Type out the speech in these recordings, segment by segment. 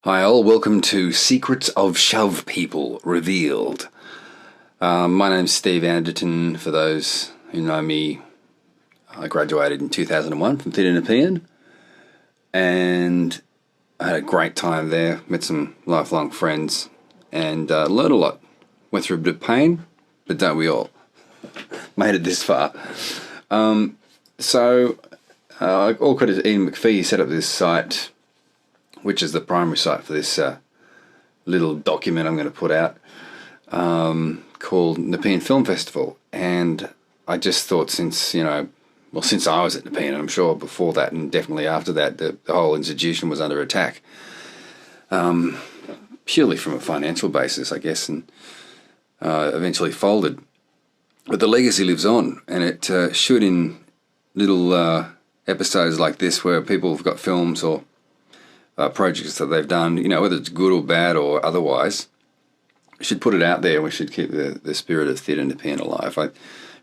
Hi all, welcome to Secrets of Shove People Revealed. My name's Steve Anderton. For those who know me, I graduated in 2001 from Theatre and Opinion, and I had a great time there, met some lifelong friends, and learned a lot. Went through a bit of pain, but don't we all? Made it this far. All credit to Ian McPhee. He set up this site, which is the primary site for this little document I'm going to put out, called Nepean Film Festival. And I just thought since I was at Nepean, and I'm sure before that and definitely after that, the whole institution was under attack, purely from a financial basis, I guess, and eventually folded. But the legacy lives on, and it should in little episodes like this where people have got films or projects that they've done, whether it's good or bad or otherwise. We should put it out there. We should keep the spirit of theatre and Nepean alive. I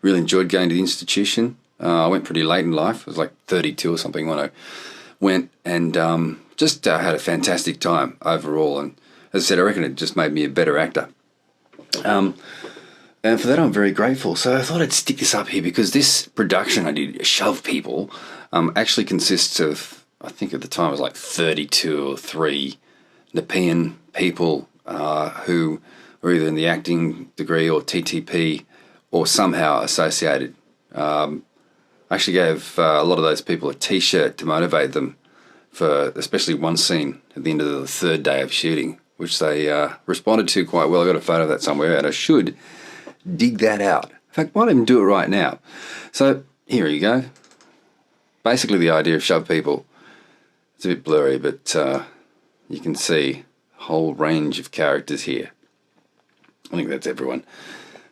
really enjoyed going to the institution. I went pretty late in life. I was like 32 or something when I went, and just had a fantastic time overall. And as I said, I reckon it just made me a better actor. And for that, I'm very grateful. So I thought I'd stick this up here because this production I did, Shove People, actually consists of, I think at the time it was like 32 or 3 Nepean people who were either in the acting degree or TTP or somehow associated. I actually gave a lot of those people a T-shirt to motivate them for especially one scene at the end of the 3rd day of shooting, which they responded to quite well. I got a photo of that somewhere, and I should dig that out. In fact, why don't even do it right now? So here you go. Basically the idea of Shove People. It's a bit blurry, but you can see a whole range of characters here. I think that's everyone.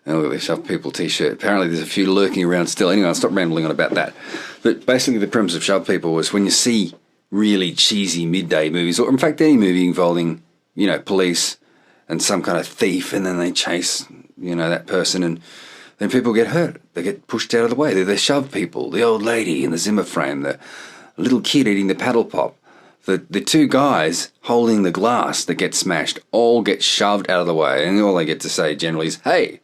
And look at the Shove People T-shirt. Apparently there's a few lurking around still. Anyway, I'll stop rambling on about that. But basically the premise of Shove People was when you see really cheesy midday movies, or in fact any movie involving, police and some kind of thief, and then they chase, that person, and then people get hurt. They get pushed out of the way. They're the Shove People, the old lady in the Zimmer frame, the little kid eating the paddle pop, the 2 guys holding the glass that gets smashed, all get shoved out of the way, and all they get to say generally is, hey.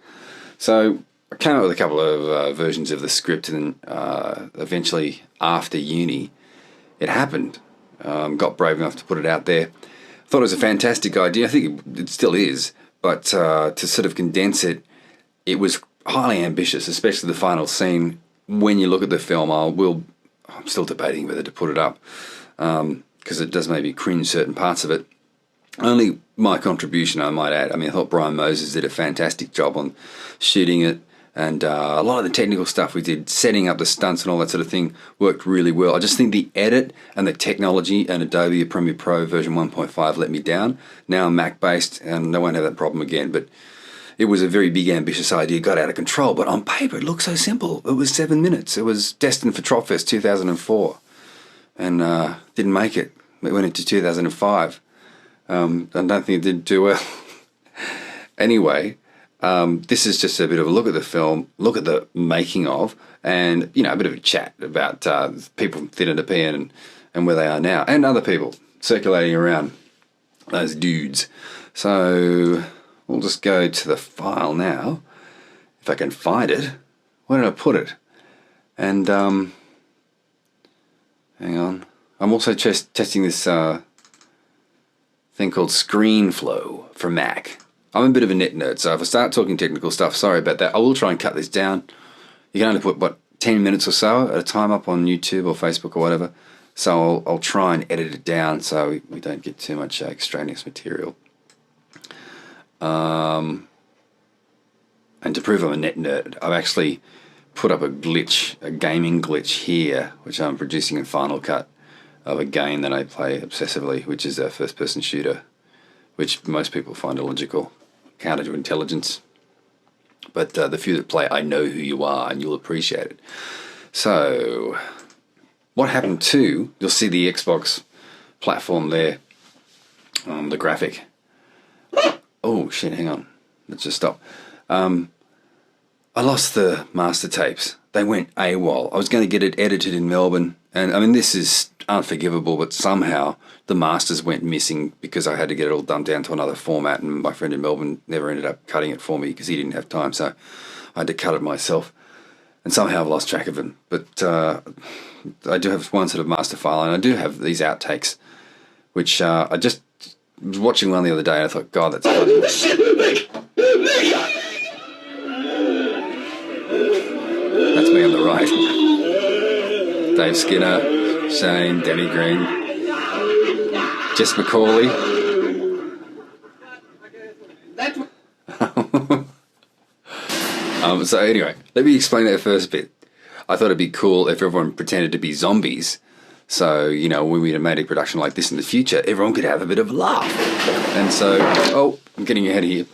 So I came up with a couple of versions of the script, and eventually after uni, it happened. Got brave enough to put it out there. Thought it was a fantastic idea. I think it still is, but to sort of condense it, it was highly ambitious, especially the final scene. When you look at the film, I'm still debating whether to put it up because it does maybe cringe certain parts of it. Only my contribution, I might add. I mean, I thought Brian Moses did a fantastic job on shooting it, and a lot of the technical stuff we did, setting up the stunts and all that sort of thing, worked really well. I just think the edit and the technology and Adobe Premiere Pro version 1.5 let me down. Now I'm Mac-based, and I won't have that problem again, but it was a very big, ambitious idea, got out of control, but on paper it looked so simple. It was 7 minutes. It was destined for Tropfest 2004, and didn't make it. It went into 2005. I don't think it did too well. Anyway, this is just a bit of a look at the film, look at the making of, and, a bit of a chat about people from Theatre and Nepean and where they are now, and other people circulating around, those dudes. So we'll just go to the file now, if I can find it. Where did I put it? And, hang on. I'm also testing this thing called ScreenFlow for Mac. I'm a bit of a net nerd, so if I start talking technical stuff, sorry about that. I will try and cut this down. You can only put, 10 minutes or so at a time up on YouTube or Facebook or whatever. So I'll try and edit it down so we don't get too much extraneous material. And to prove I'm a net nerd, I've actually put up a gaming glitch here, which I'm producing in Final Cut, of a game that I play obsessively, which is a first-person shooter, which most people find illogical, counter to intelligence. But the few that play, I know who you are, and you'll appreciate it. So, what happened to, you'll see the Xbox platform there, the graphic. Oh, shit, hang on. Let's just stop. I lost the master tapes. They went AWOL. I was going to get it edited in Melbourne, and I mean, this is unforgivable, but somehow the masters went missing because I had to get it all dumbed down to another format, and my friend in Melbourne never ended up cutting it for me because he didn't have time, so I had to cut it myself. And somehow I've lost track of them. But I do have one sort of master file, and I do have these outtakes, which I just was watching one the other day, and I thought, God, that's funny. That's me on the right. Dave Skinner, Shane, Danny Green, Jess McCauley. So anyway, let me explain that first bit. I thought it'd be cool if everyone pretended to be zombies. So, you know, when we made a production like this in the future, everyone could have a bit of a laugh. And so, oh, I'm getting ahead of here.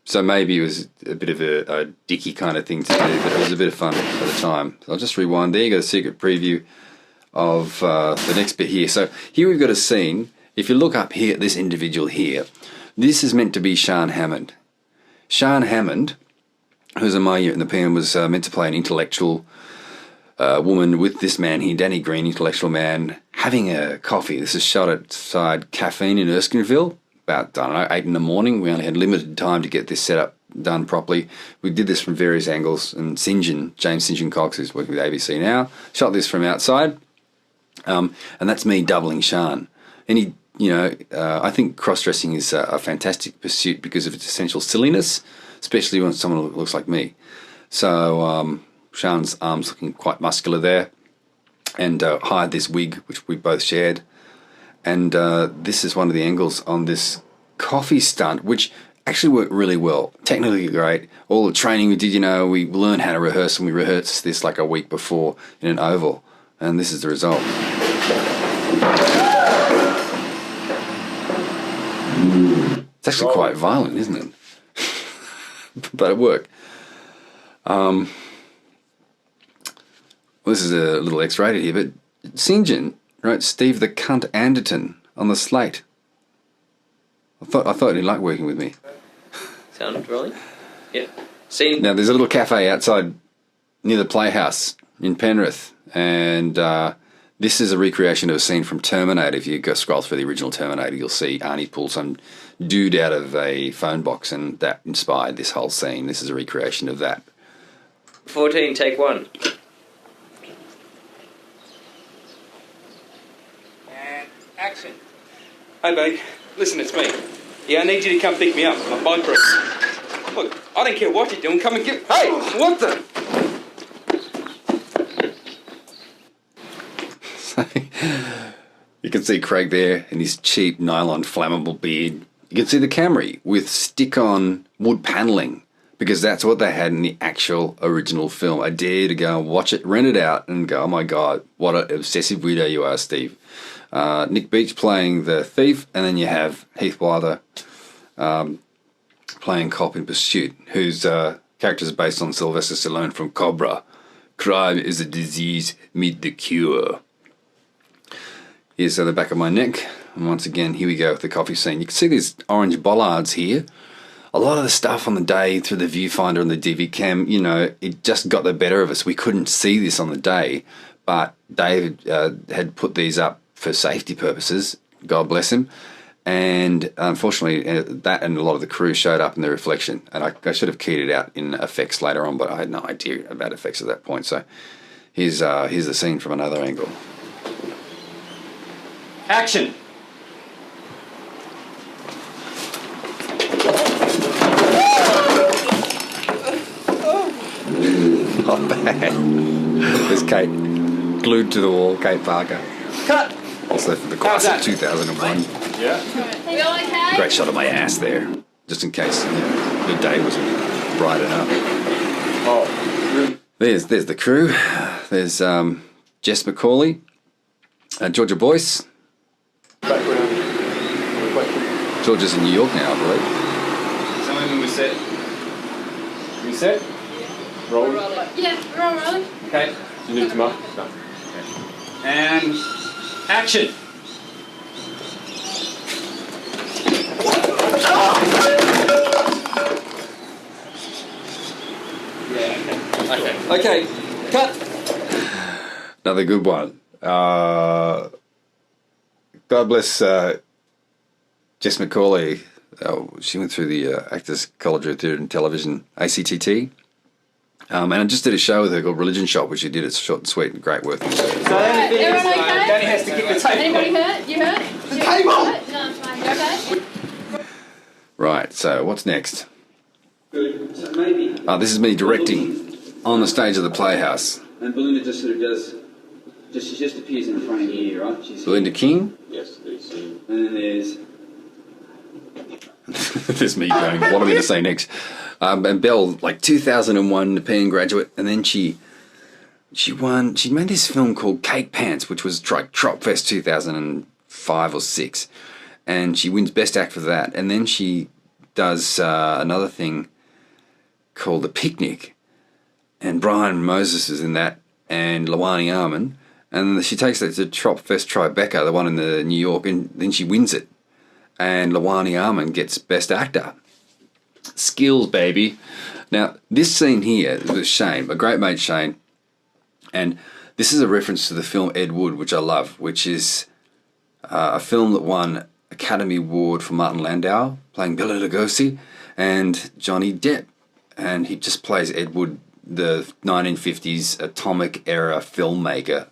So maybe it was a bit of a dicky kind of thing to do, but it was a bit of fun at the time. So I'll just rewind. There you go, a secret preview of the next bit here. So here we've got a scene. If you look up here at this individual here, this is meant to be Sian Hammond. Sian Hammond, who's in my year in the PM, was meant to play an intellectual woman with this man here, Danny Green, intellectual man, having a coffee. This is shot outside Caffeine in Erskineville, about, I don't know, 8 in the morning. We only had limited time to get this set up done properly. We did this from various angles, and James St. John Cox, who's working with ABC now, shot this from outside, and that's me doubling Sian. And he, you know, I think cross-dressing is a fantastic pursuit because of its essential silliness, especially when someone looks like me. So Sian's arms looking quite muscular there, and hired this wig, which we both shared. And this is one of the angles on this coffee stunt, which actually worked really well. Technically great. All the training we did, you know, we learned how to rehearse, and we rehearsed this like a week before in an oval. And this is the result. It's actually quite violent, isn't it? But it worked. Well, this is a little X-rated here, but St. John wrote Steve the Cunt Anderton on the slate. I thought he liked working with me. Sound rolling? Yeah. See. Now there's a little cafe outside near the Playhouse in Penrith, and this is a recreation of a scene from Terminator. If you go scroll through the original Terminator, you'll see Arnie pull some dude out of a phone box, and that inspired this whole scene. This is a recreation of that. 14, take 1. And action. Hey, babe. Listen, it's me. Yeah, I need you to come pick me up. My bike broke. Look, I don't care what you're doing. Come and get... Hey, what the... You can see Craig there in his cheap nylon flammable beard. You can see the Camry with stick-on wood panelling, because that's what they had in the actual original film. I dare you to go and watch it, rent it out, and go, oh my God, what an obsessive weirdo you are, Steve. Nick Beach playing the thief, and then you have Heath Wilder playing cop in Pursuit, whose character is based on Sylvester Stallone from Cobra. Crime is a disease, meet the cure. Here's the back of my neck, and once again, here we go with the coffee scene. You can see these orange bollards here. A lot of the stuff on the day through the viewfinder and the DV cam, you know, it just got the better of us. We couldn't see this on the day, but David had put these up for safety purposes, God bless him, and unfortunately that and a lot of the crew showed up in the reflection, and I should have keyed it out in effects later on, but I had no idea about effects at that point. So here's the scene from another angle. Action. Not bad. There's Kate, glued to the wall, Kate Parker. Cut. Also for the class of 2001. Yeah. We all okay? Great shot of my ass there, just in case, you know, the day wasn't bright enough. Oh. There's the crew. There's Jess McCauley, Georgia Boyce. Background. Georgia's in New York now, I believe. Some of them were set. You set? Roll. Yeah, we're all rolling. Okay. You need to mark? No. Okay. And action. Yeah, okay. Okay, cut. Another good one. God bless Jess McCauley. She went through the Actors College of Theatre and Television, ACTT. And I just did a show with her called Religion Shop, which she did. It's short and sweet and great work. So the only thing is, Everyone okay? Danny has to kick the table. Anybody hurt? You hurt? The table! No, it's fine. You okay? Right, so what's next? Good. So maybe. This is me directing on the stage of the Playhouse. And Belinda just sort of does. She just appears in frame here, right? Belinda King. Yes, there's. And then there's. There's me going, what am I going to say next? And Belle, like 2001 Nepean graduate, and then she made this film called Cake Pants, which was like Trop Fest 2005 or 6, and she wins Best Act for that. And then she does another thing called The Picnic, and Brian Moses is in that, and Lawani Armin, and she takes that to Trop Fest Tribeca, the one in the New York, and then she wins it, and Lawani Armin gets Best Actor. Skills, baby. Now, this scene here with Shane, a great mate Shane, and this is a reference to the film Ed Wood, which I love, which is a film that won Academy Award for Martin Landau, playing Bela Lugosi, and Johnny Depp. And he just plays Ed Wood, the 1950s atomic era filmmaker.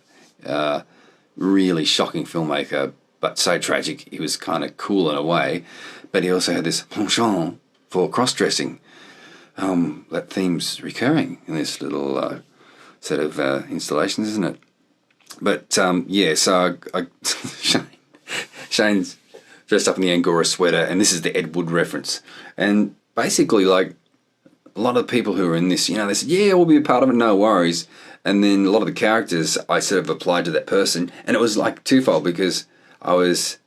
Really shocking filmmaker, but so tragic. He was kind of cool in a way, but he also had this penchant for cross-dressing. That theme's recurring in this little set of installations, isn't it? But yeah, so Shane's dressed up in the Angora sweater, and this is the Ed Wood reference. And basically, like, a lot of the people who are in this, they said, yeah, we'll be a part of it, no worries. And then a lot of the characters, I sort of applied to that person, and it was like twofold, because I was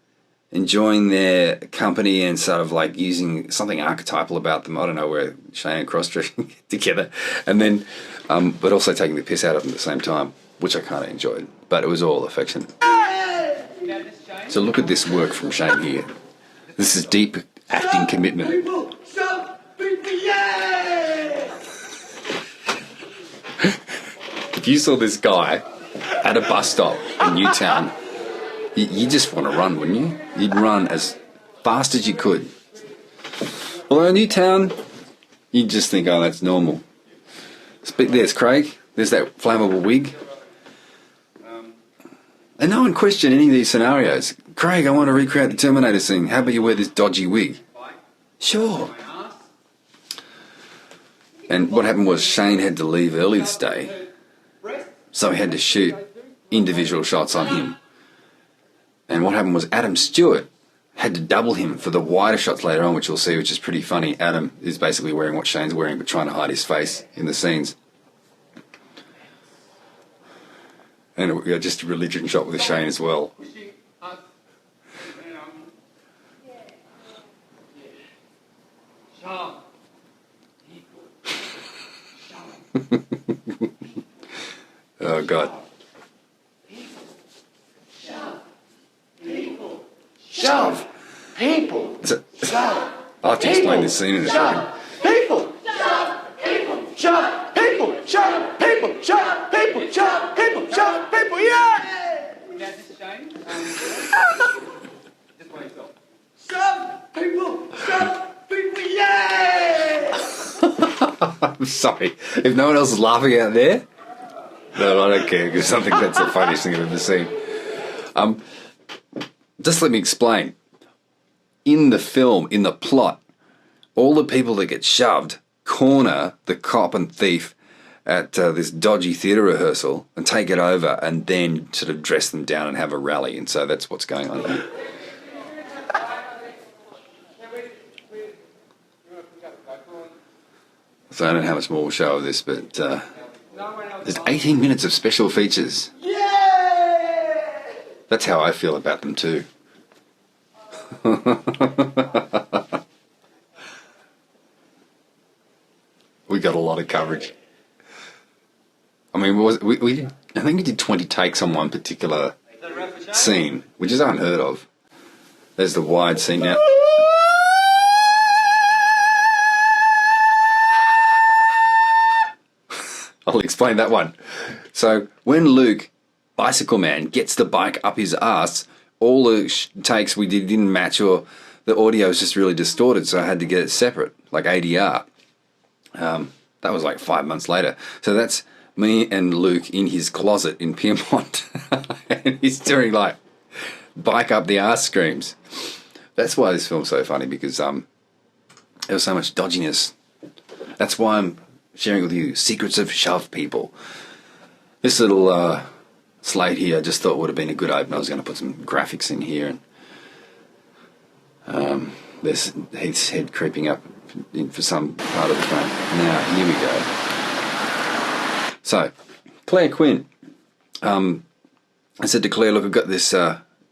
enjoying their company and sort of like using something archetypal about them. I don't know, where Shane and cross-dressing together, and then, but also taking the piss out of them at the same time, which I kind of enjoyed. But it was all affection. So look at this work from Shane here. This is deep acting commitment. If you saw this guy at a bus stop in Newtown, you just want to run, wouldn't you? You'd run as fast as you could. Although in Newtown, you'd just think, oh, that's normal. There's Craig. There's that flammable wig. And no one questioned any of these scenarios. Craig, I want to recreate the Terminator scene. How about you wear this dodgy wig? Sure. And what happened was Shane had to leave early this day, so he had to shoot individual shots on him. And what happened was Adam Stewart had to double him for the wider shots later on, which you'll see, which is pretty funny. Adam is basically wearing what Shane's wearing, but trying to hide his face in the scenes. And we got just a religion shot with Shane as well. Oh, God. Shove people. I'll have to explain this scene in a second. People. Shove people. Shove people. Shove people. Shove people. Shove people. Shove people. Yeah. Now, this is Shane. Just wait, stop. Shove people. Shove people. Yeah. I'm sorry. If no one else is laughing out there, no, I don't care, because I think that's the funniest thing I've ever seen. Just let me explain. In the film, in the plot, all the people that get shoved corner the cop and thief at this dodgy theatre rehearsal and take it over, and then sort of dress them down and have a rally. And so that's what's going on here. So I don't know how much more we'll show of this, but there's 18 minutes of special features. Yeah. That's how I feel about them too. We got a lot of coverage. I mean, I think we did 20 takes on one particular scene, which is unheard of. There's the wide scene now. I'll explain that one. So when Luke bicycle man gets the bike up his ass. All the takes we didn't match, or the audio was just really distorted, so I had to get it separate, like ADR. That was like 5 months later. So that's me and Luke in his closet in Piermont. And he's doing like bike up the arse screams. That's why this film's so funny, because there was so much dodginess. That's why I'm sharing with you secrets of shove people. This little slate here I just thought would have been a good open. I was going to put some graphics in here, and there's Heath's head creeping up in for some part of the frame. Now here we go. So Claire Quinn, I said to Claire, look, I've got this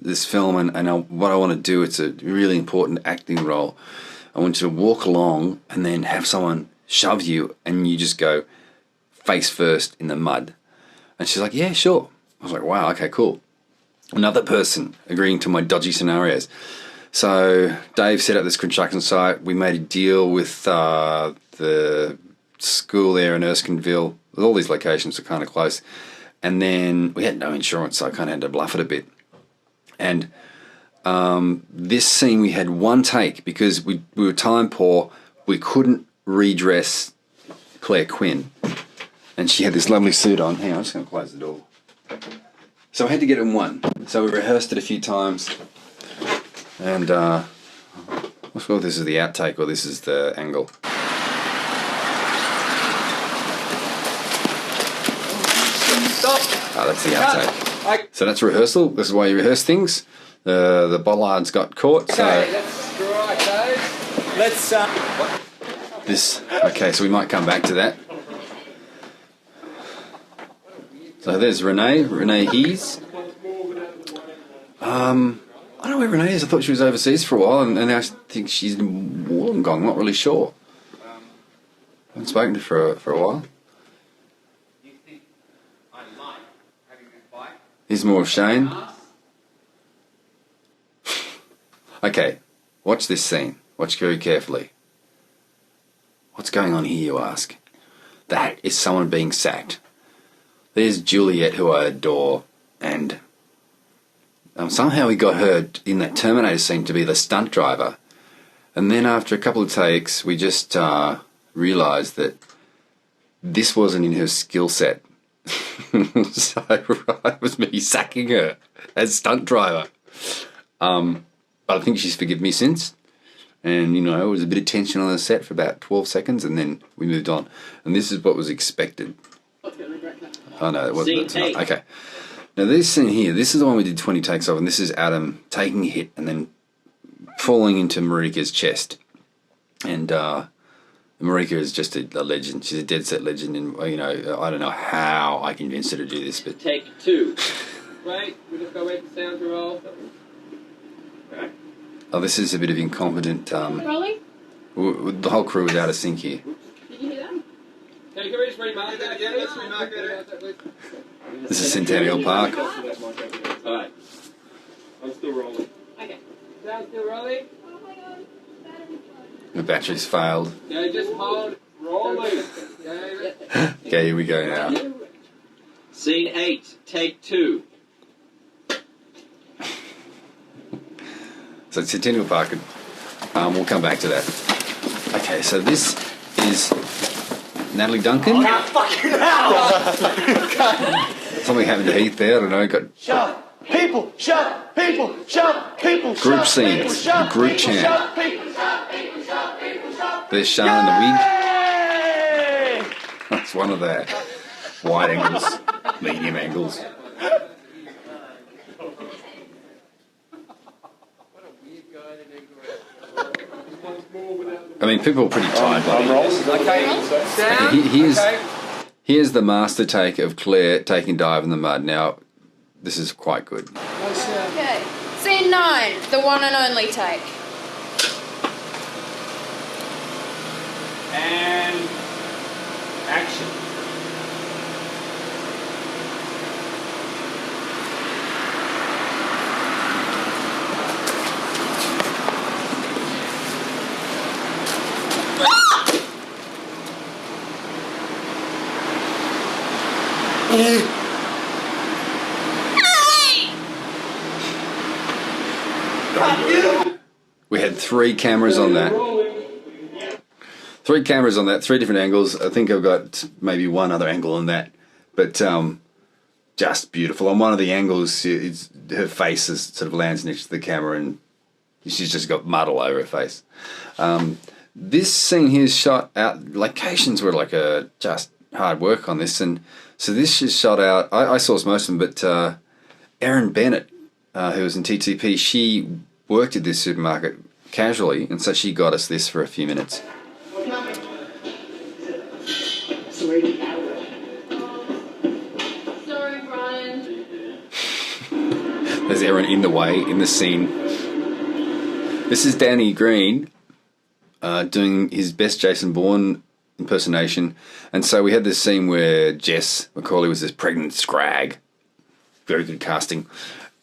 this film, and what I want to do, it's a really important acting role. I want you to walk along and then have someone shove you, and you just go face first in the mud. And she's like, yeah, sure. I was like, wow, okay, cool. Another person agreeing to my dodgy scenarios. So Dave set up this construction site. We made a deal with the school there in Erskineville. All these locations are kind of close. And then we had no insurance, so I kind of had to bluff it a bit. And this scene we had one take because we were time poor. We couldn't redress Claire Quinn. And she had this lovely suit on. Hang on, I'm just going to close the door. So I had to get it in one. So we rehearsed it a few times. And I'm not sure if this is the outtake or this is the angle. Stop! Oh, that's the outtake. So that's rehearsal. This is why you rehearse things. The bollards got caught. So Okay, that's right, Dave. Let's, this. Okay, so we might come back to that. So there's Renee Hees. I don't know where Renee is. I thought she was overseas for a while, and now I think she's in Wollongong. Not really sure. I haven't spoken to her for a while. you think I like having this bike? Here's more of Shane. Okay, watch this scene. Watch very carefully. What's going on here, you ask? That is someone being sacked. There's Juliet, who I adore, and somehow we got her in that Terminator scene to be the stunt driver. And then after a couple of takes, we just realised that this wasn't in her skill set. So it was me sacking her as stunt driver. But I think she's forgiven me since. And, you know, it was a bit of tension on the set for about 12 seconds, and then we moved on. And this is what was expected. Oh, no, it wasn't. Okay. Now, this scene here, this is the one we did 20 takes of, and this is Adam taking a hit and then falling into Marika's chest. And Marika is just a legend. She's a dead set legend, and, you know, I don't know how I convinced her to do this, but... Take two. Wait, we just go wait for sound to roll. Okay. Oh, this is a bit of incompetent... Rolling? The whole crew was out of sync here. Did you hear that? Can we just remark that? Yeah, let's remark that. This is Centennial Park. Alright. I'm still rolling. Okay. Sound still rolling? Oh my god. Battery's low. The battery's failed. Yeah, just hold. Rolling. Yeah. Okay, here we go now. Scene 8. Take two. So Centennial Park, we'll come back to that. Okay, so this is Natalie Duncan. Oh, fucking hell! Something happened to Heath there, I don't know, got Shove people, shove people, shove people, Group shove scenes, people, shove group people, chant. shove people. there's Sean in the wig. Yay! That's one of the wide angles, medium angles. I mean, people are pretty tired by this. Okay. Sound. Here's, Okay. here's the master take of Claire taking dive in the mud. Now, this is quite good. Okay. Scene 9, the one and only take. And action. 3 cameras on that. 3 cameras on that, 3 different angles. I think I've got maybe one other angle on that, but just beautiful. On one of the angles, her face is sort of lands next to the camera, and she's just got mud all over her face. This scene here is shot out. Locations were like just hard work on this, and so this is shot out. I sourced most of them, but Erin Bennett, who was in TTP, she worked at this supermarket casually, and so she got us this for a few minutes. Sorry, Brian. There's Erin in the way, in the scene. This is Danny Green doing his best Jason Bourne impersonation. And so we had this scene where Jess McCauley was this pregnant scrag. Very good casting.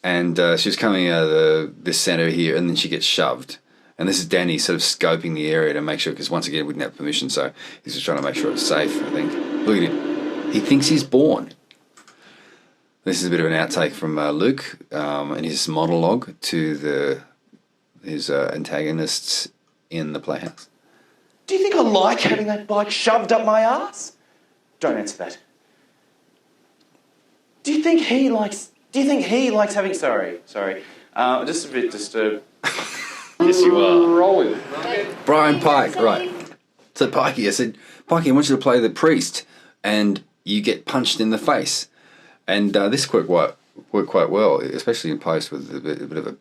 And she was coming out of this centre here, and then she gets shoved. And this is Danny sort of scoping the area to make sure, because once again, we didn't have permission, so he's just trying to make sure it's safe, I think. Look at him. He thinks he's born. This is a bit of an outtake from Luke and his monologue to his antagonists in the playhouse. Do you think I like having that bike shoved up my ass? Don't answer that. Do you think he likes having... Sorry. Just a bit disturbed. Yes, you are. Rolling. Brian Pike, right. So Pikey, I said, Pikey, I want you to play the priest, and you get punched in the face. And this worked quite well, especially in post with a bit of a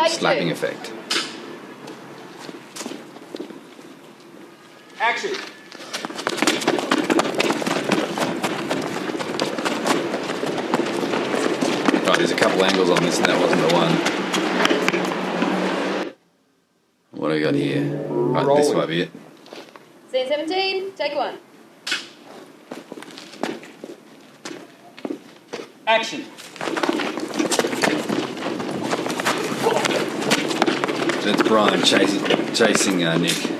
slapping effect. Action. Right, there's a couple angles on this, and that wasn't the one. What do we got here? Right, this might be it. Scene 17, take 1. Action. That's Brian chasing Nick.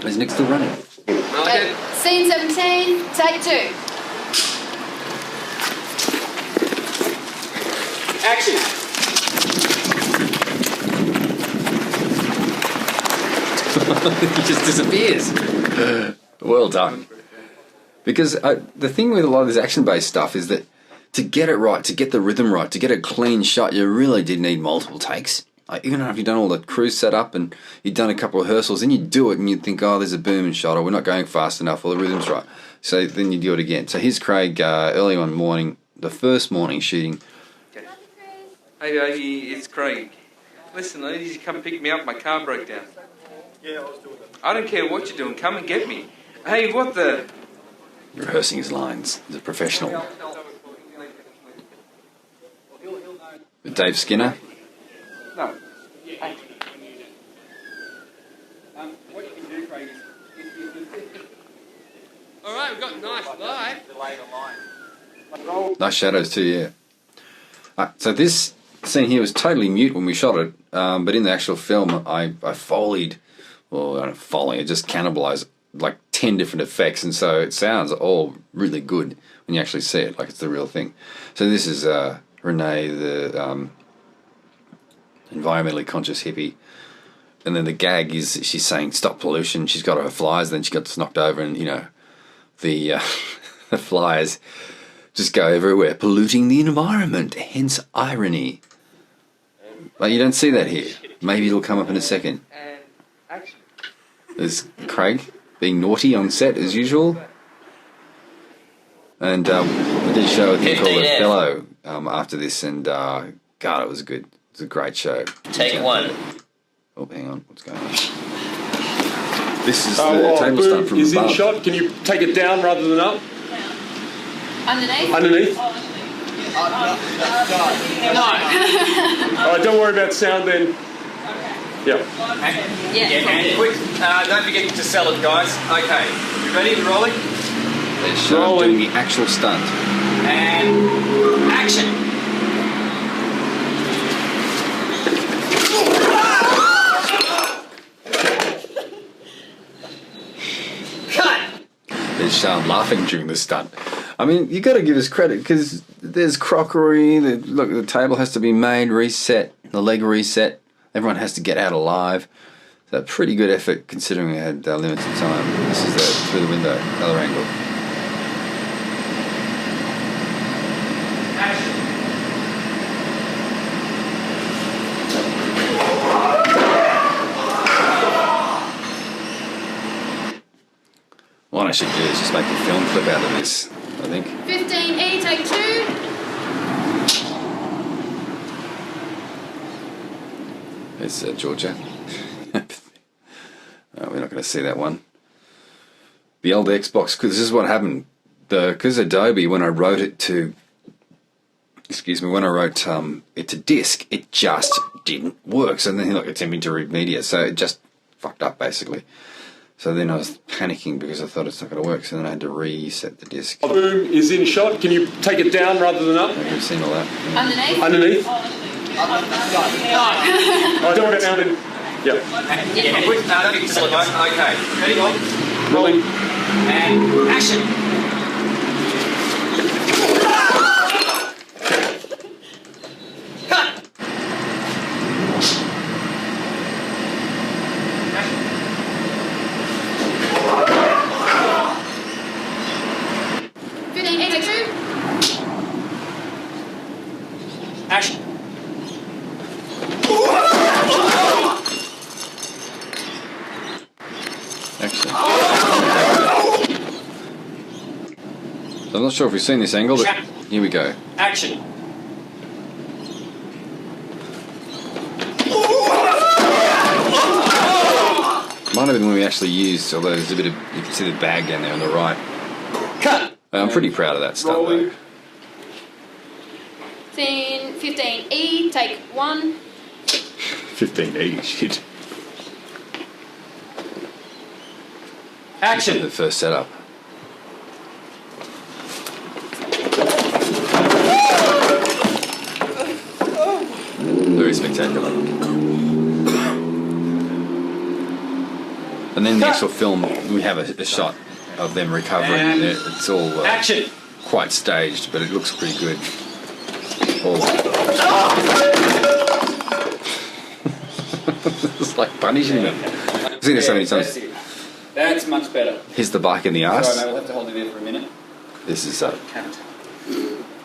Is Nick still running? Okay. Scene 17, take 2. Action. He just disappears. Well done. Because the thing with a lot of this action-based stuff is that to get it right, to get the rhythm right, to get a clean shot, you really did need multiple takes. Like, even if you've done all the crew setup and you've done a couple of rehearsals, then you do it and you think, oh, there's a boom and shot, or we're not going fast enough, or the rhythm's right. So then you do it again. So here's Craig early one morning, the first morning shooting. Okay. Hey baby, it's Craig. Listen, I need you to come pick me up. My car broke down. Yeah, I was doing that. I don't care what you're doing. Come and get me. Hey, what the... Rehearsing his lines. He's a professional. Dave Skinner. No. What you can do, Craig, is... Alright, we've got a nice light. Delay the line. Nice shadows too, yeah. So this scene here was totally mute when we shot it, but in the actual film I foleyed, well, I don't know, foley, I just cannibalized like 10 different effects, and so it sounds all really good when you actually see it, like it's the real thing. So this is Renee, the environmentally conscious hippie, and then the gag is she's saying stop pollution. She's got her flyers, then she gets knocked over, and you know the the flyers just go everywhere, polluting the environment, hence irony. But you don't see that here. Maybe it'll come up in a second. And action. There's Craig being naughty on set as usual. And we did a show with him called Othello after this, and God, it was good. It was a great show. Take 1. Oh, hang on, what's going on? This is the table stunt from is above. in shot. Can you take it down rather than up? Underneath? Underneath? No. Alright, don't worry about sound then. Yeah. Yeah. And quick, don't forget to sell it, guys. Okay, you ready? Rolling? Let's show doing the actual stunt. And action. There's Sean laughing during the stunt. I mean, you got to give us credit because there's crockery. Look, the table has to be made, reset, the leg reset. Everyone has to get out alive. So pretty good effort considering we had limited time. This is through the window, another angle. What I should do is just make a film clip out of this, I think. 15E, take 2. It's Georgia. We're not going to see that one. The old Xbox, because this is what happened. Because Adobe, when I wrote it to, when I wrote it to disk, it just didn't work. So then attempting to read media, so it just fucked up basically. So then I was panicking because I thought it's not going to work. So then I had to reset the disk. Boom is in shot. Can you take it down rather than up? I've seen all that. Underneath? Underneath. Oh, don't get down then. Yep. Okay. Ready? Rolling. And action. Cut. 15E, take 2. Action. Excellent. I'm not sure if we've seen this angle, but here we go. Action. Might have been one we actually used, although there's a bit of, you can see the bag down there on the right. Cut. I'm pretty proud of that stuff though. Scene 15E, take 1. 15E, shit. Action. The first setup. Very spectacular. And then the actual film, we have a shot of them recovering. And It's all action. quite staged, but it looks pretty good. It's like punishing them. I've seen it so many times. That's much better. Here's the bike in the arse. Sorry, mate, we'll have to hold it there for a minute. This is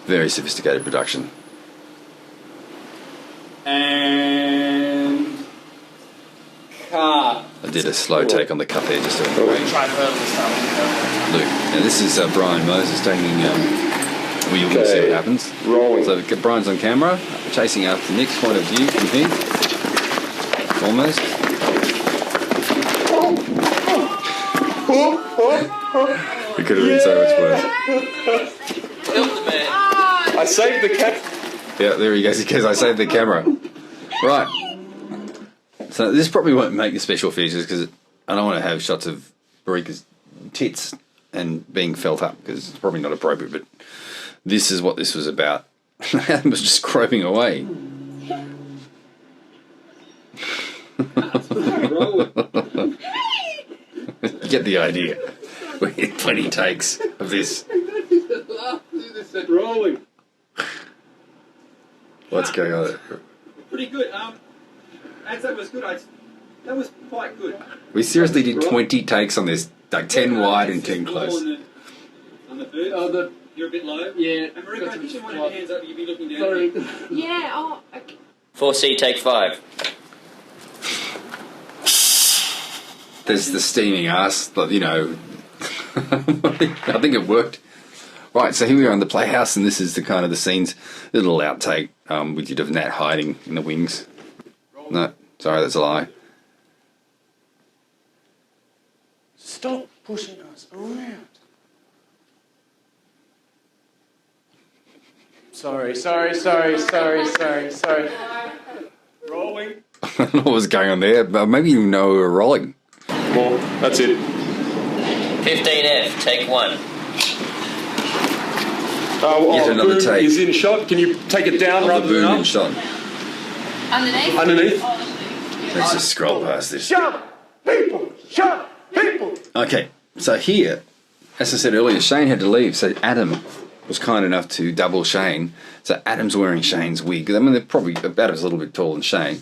very sophisticated production. And cut. I did a slow take on the cup there just to Try and hurdle this time. Luke. Now this is Brian Moses taking. Well, you'll see what happens. Rolling. So Brian's on camera, chasing after Nick's point of view from here. Almost. It could have been so much worse. Killed the man. I saved the cat. Yeah, there he goes. He goes, I saved the camera. Right. So this probably won't make the special features because I don't want to have shots of Marika's tits and being felt up because it's probably not appropriate, but this is what this was about. Adam was just groping away. You get the idea. We had 20 takes of this. Rolling. What's going on? Pretty good. I'd say it was good. That was quite good. We seriously did 20 takes on this, like 10 wide and 10 close. On the bird. You're a bit low. Yeah. And Marika, I think you want your hands up. You'd be looking down. Sorry. Yeah, oh, okay. 4C, take 5. There's the steaming ass, but you know, I think it worked. Right, so here we are in the playhouse, and this is the kind of the scenes. A little outtake we did of Nat hiding in the wings. No, sorry, that's a lie. Stop pushing us around. Sorry. Rolling. I don't know what was going on there, but maybe you know we were rolling. Well, that's it. 15F, take 1. Yet another boom take. is in shot. Can you take it down Of rather the than boom up? in shot. Underneath? Underneath. Let's just scroll past this. Shut people! Shut people! Okay, so here, as I said earlier, Shane had to leave, so Adam was kind enough to double Shane. So Adam's wearing Shane's wig. I mean, they're probably, Adam's a little bit taller than Shane.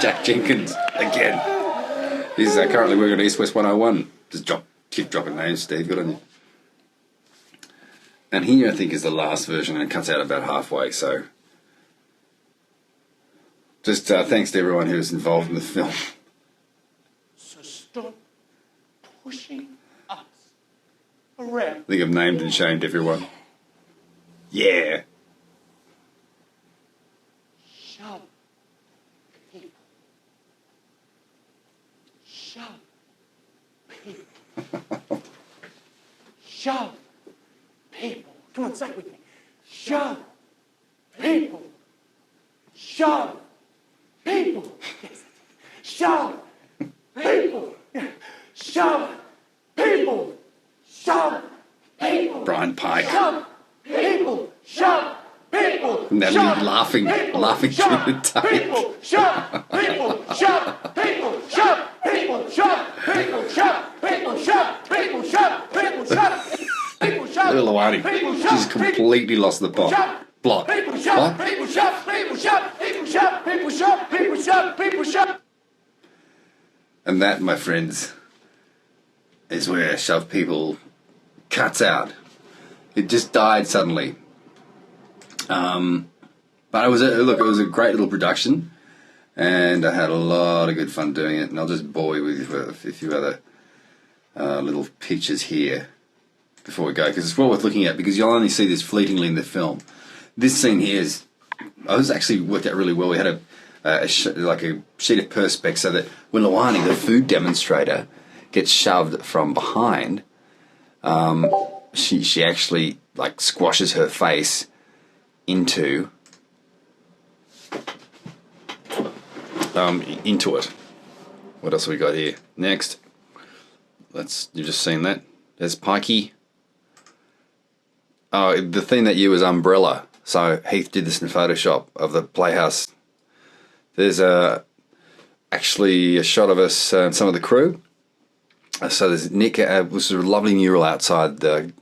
Jack Jenkins again. He's currently working at East West 101. Just keep dropping names, Steve. Good on you. And here, I think, is the last version, and it cuts out about halfway. So, just thanks to everyone who was involved in the film. So stop pushing us around. I think I've named and shamed everyone. Yeah. Shove people. Shove people. Shove people. Come on, say it with me. Shove people. Shove people. Yes. Shove people. Shove people. Shove people. Brian Pike. Shove people. Shove people. And then Shove laughing people. through Shove the tape. people. Shove people. Shove people. Shove people. Shove people. Shove people. Shove people. Shove people. Shove people. Shove Little Lawani. people. She's completely lost the plot. Plot. People shove. What? People shove. People shove. People shove. People shove. People shove. People shove. And that, my friends, is where Shove People cuts out. It just died suddenly. But it was a great little production, and I had a lot of good fun doing it. And I'll just bore you with a few other little pictures here before we go, because it's well worth looking at, because you'll only see this fleetingly in the film. This scene here was actually worked out really well. We had a sheet of perspex, so that when Lawani, the food demonstrator, gets shoved from behind, she actually like squashes her face into it. What else have we got here? Next, you've just seen that. There's Pikey. Oh, the theme that year was Umbrella. So Heath did this in Photoshop of the Playhouse. There's actually a shot of us and some of the crew. So there's Nick, was a lovely mural outside the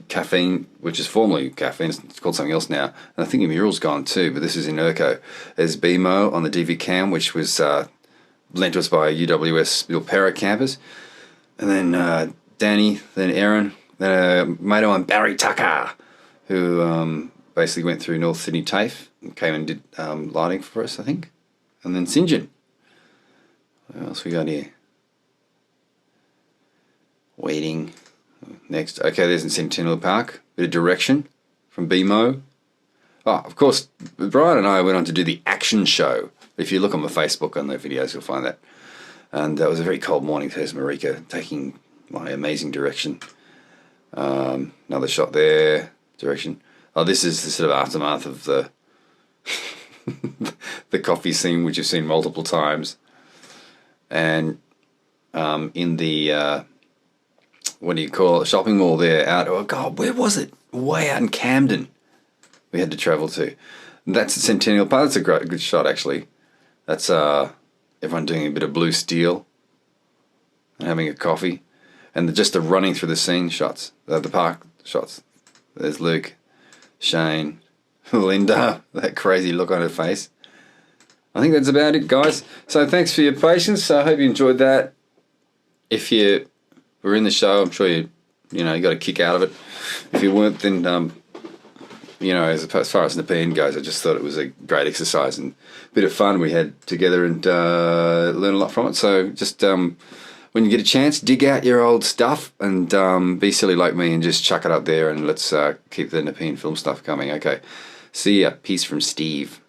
caffeine, which is formerly caffeine, it's called something else now. And I think the mural's gone too, but this is in Urco. There's BMO on the DV cam, which was lent to us by UWS Bilpera campus. And then Danny, then Aaron, then Mato and Barry Tucker, who basically went through North Sydney TAFE and came and did lighting for us, I think. And then St. John. What else we got here? Waiting. Next. Okay, there's in Centennial Park. Bit of direction from BMO. Oh, of course, Brian and I went on to do the action show. If you look on my Facebook on the videos, you'll find that. And that was a very cold morning. There's Marika taking my amazing direction. Another shot there. Direction. Oh, this is the sort of aftermath of the the coffee scene, which you've seen multiple times. And in the what do you call it? Shopping mall there out. Oh God, where was it? Way out in Camden. We had to travel to. And that's the Centennial Park. That's a good shot, actually. That's everyone doing a bit of blue steel and having a coffee, and just the running through the scene shots, the park shots. There's Luke, Shane, Linda. That crazy look on her face. I think that's about it, guys. So thanks for your patience. I hope you enjoyed that. If you were in the show, I'm sure you got a kick out of it. If you weren't, then as far as Nepean goes, I just thought it was a great exercise and a bit of fun we had together, and learn a lot from it. So just when you get a chance, dig out your old stuff and be silly like me and just chuck it up there, and let's keep the Nepean film stuff coming. Okay, see ya. Peace from Steve.